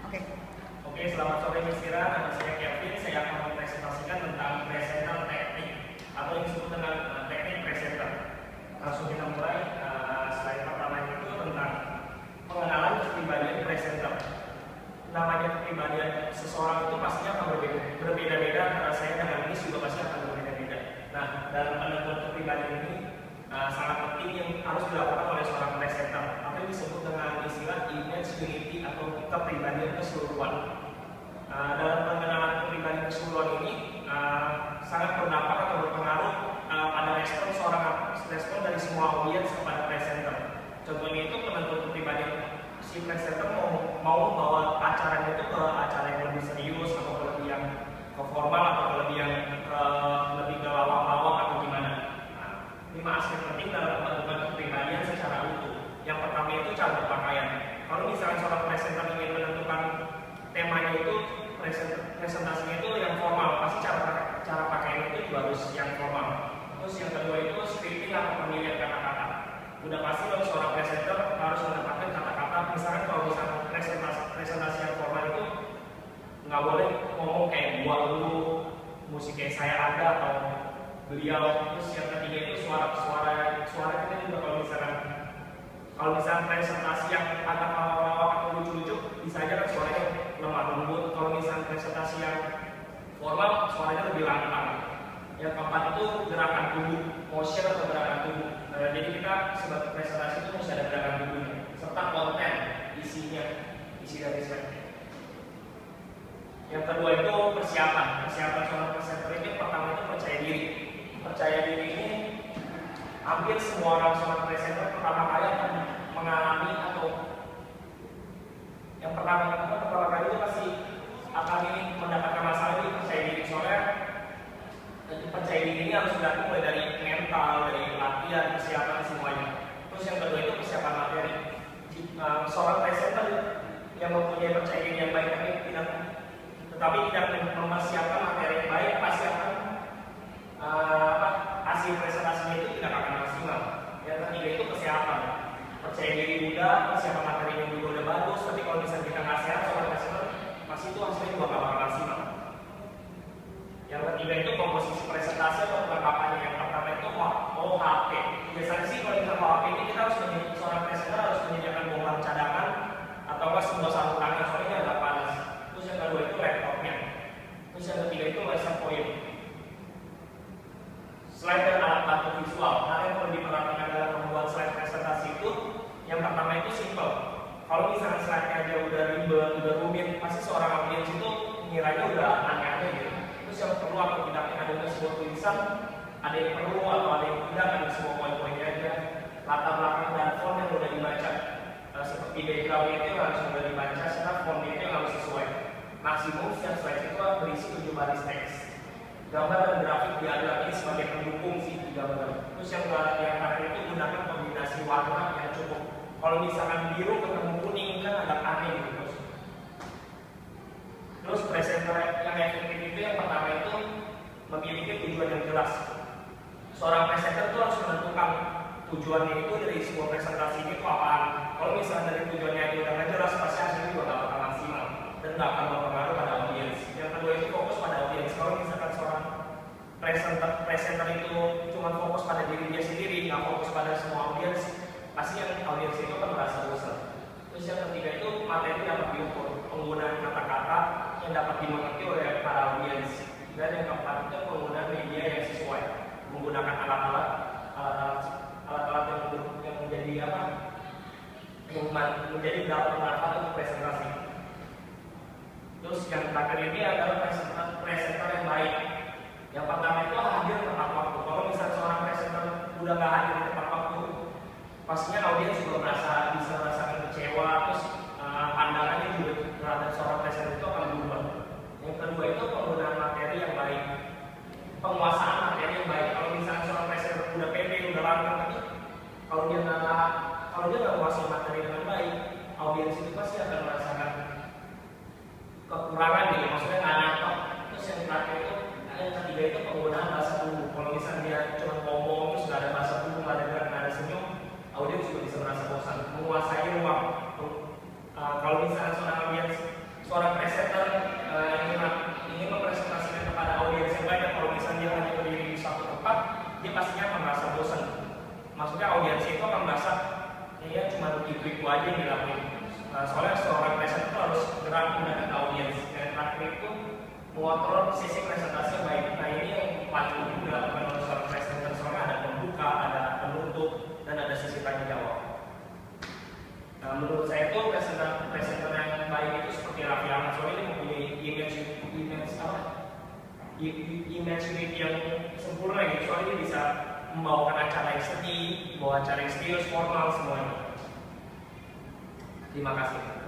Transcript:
Oke. Oke, selamat sore Miss Ira. Nama saya Kevin. Saya akan mempresentasikan tentang presenter teknik atau yang disebut dengan teknik presenter. Langsung kita mulai. Slide pertama itu tentang pengenalan kepribadian presenter. Namanya kepribadian seseorang itu pastinya akan berbeda-beda. Karena saya dengan Miss juga pasti akan berbeda-beda. Nah, dalam penentuan kepribadian ini sangat penting yang harus dilakukan oleh seorang presenter. Apa yang disebut dengan istilah image unity atau kepribadian keseluruhan. Dalam pengenalan kepribadian keseluruhan ini sangat berdampak atau berpengaruh pada respon dari semua audiens kepada presenter. Contohnya itu penentuan kepribadian si presenter mau bawa acaranya itu ke acara yang lebih serius atau ke lebih yang ke formal atau ke lebih yang lebih ke lawak-lawak atau gimana. 5 aspek penting dalam pembentukan kepribadian secara utuh. Yang pertama itu cara berpakaian. Kalau misalnya seorang presenter ingin menentukan temanya itu presentasinya itu yang formal, pasti cara pakaian itu juga harus yang formal. Terus yang kedua itu scripting atau pemilihan kata-kata. Udah pasti kalau seorang presenter harus menempatkan kata-kata. Misalnya kalau misalnya presentasi yang formal itu nggak boleh ngomong kayak gua dulu, musik kayak saya ada atau beliau. Terus yang ketiga itu suara kita juga kalau misalnya presentasi yang agak lawak atau lucu-lucu bisa aja kan suaranya lemah lembut. Kalau misalnya presentasi yang formal suaranya lebih lantang. Yang keempat itu gerakan tubuh, motion atau gerakan tubuh. Jadi kita sebagai presentasi itu mesti ada gerakan tubuhnya serta konten isi dari slide. Yang kedua itu persiapan seorang presenter ini pertama itu percaya diri. Percaya diri ini hampir semua orang seorang presenter pertama kali akan mengalami atau yang pertama kali itu pasti akan mendapatkan masalah ini percaya diri. Soalnya percaya diri ini harus dilakukan mulai dari mental, dari latihan, persiapan semuanya. Terus yang kedua itu persiapan materi. Seorang presenter yang mempunyai percaya diri yang baik tetapi tidak mempersiapkan materi yang baik pasti akan hasil presentasinya itu tidak akan maksimal. Yang ketiga itu persiapan. Percaya diri mudah, persiapan materinya juga udah bagus, tapi kalau misalnya kita nggak sehat soal maksimal, pasti itu hasilnya juga nggak bakal maksimal. Yang ketiga itu komposisi presentasi atau perlengkapannya. Yang pertama itu OHP. Biasanya sih kalau kita OHP ini kita harus seorang presenter harus menyediakan bongkar cadangan atau enggak sebuah sarung tangan soalnya agak panas. Terus yang kedua itu laptopnya. Terus yang ketiga itu lesson point. Slide dan alat bantu visual. Hal yang perlu diperhatikan dalam membuat slide presentasi itu yang pertama itu simple. Kalau misalnya slide-nya aja udah ribet, udah rumit, pasti seorang audiens itu ngiranya udah aneh-aneh gitu. Terus yang perlu atau tidaknya ada sebuah tulisan, ada yang perlu atau ada yang tidak, ada semua poin-poinnya aja. Latar belakang dan font yang udah dibaca. Seperti background itu harus sudah dibaca, serta fontnya itu harus sesuai. Maksimum setiap slide itu berisi 7 baris teks. Gambar dan grafik dialami sebagai pendukung si gambar. Terus yang terakhir itu gunakan kombinasi warna yang cukup. Kalau misalkan biru ketemu kuning kan agak aneh gitu. Terus presenter yang efektif itu yang pertama itu memiliki tujuan yang jelas. Seorang presenter itu harus menentukan tujuannya itu dari sebuah presentasi itu apaan. Kalau misalnya dari tujuannya itu udah nggak jelas, pasti hasilnya juga nggak bakal maksimal dan nggak akan berpengaruh pada audiens. Yang kedua itu fokus pada audiens. Kalau misalkan seorang presenter itu cuma fokus pada diri dia sendiri, nggak fokus pada semua audiens, pasti yang audiens itu kan merasa bosan. Terus yang ketiga itu materi dapat diukur, penggunaan kata-kata yang dapat dimengerti oleh para audiens. Dan yang keempat itu penggunaan media yang sesuai, menggunakan alat-alat yang menjadi yang menjadi dapat bermanfaat untuk presentasi. Terus yang terakhir ini adalah presenter yang baik. Yang pertama itu hadir tepat waktu. Kalau misalnya seorang presenter udah nggak hadir di tepat waktu, pastinya audiens juga bisa merasakan kecewa. Terus pandangannya juga terhadap seorang presenter itu akan berubah. Yang kedua itu penggunaan materi yang baik, penguasaan materi yang baik. Kalau misalnya seorang presenter udah pede, udah lantang, tapi kalau dia nggak menguasai materi dengan baik, audiens itu pasti akan merasakan kekurangan gitu, maksudnya nggak nangkep. Terus yang terakhir itu yang ketiga itu penggunaan bahasa tubuh. Kalau misalnya dia cuma ngomong terus nggak ada bahasa tubuh, nggak ada senyum, audiens juga bisa merasa bosan. Menguasai ruang. Kalau misalnya seorang audiens maksudnya audiens itu akan merasa ya cuma itu aja yang dilakuin. Soalnya seorang presenter itu harus gerak mendekati audiens, dan terakhir itu mengontrol sisi presentasi yang baik. Nah ini yang paling penting dilakukan oleh seorang presenter, soalnya ada pembuka, ada penutup, dan ada sisi tanya jawab. Nah, menurut saya itu presenter yang baik itu seperti Raffi Ahmad, soalnya ini mempunyai image yang sempurna gitu, soalnya dia bisa membawakan acara yang sedih, membawa acara yang serius, formal semuanya. Terima kasih.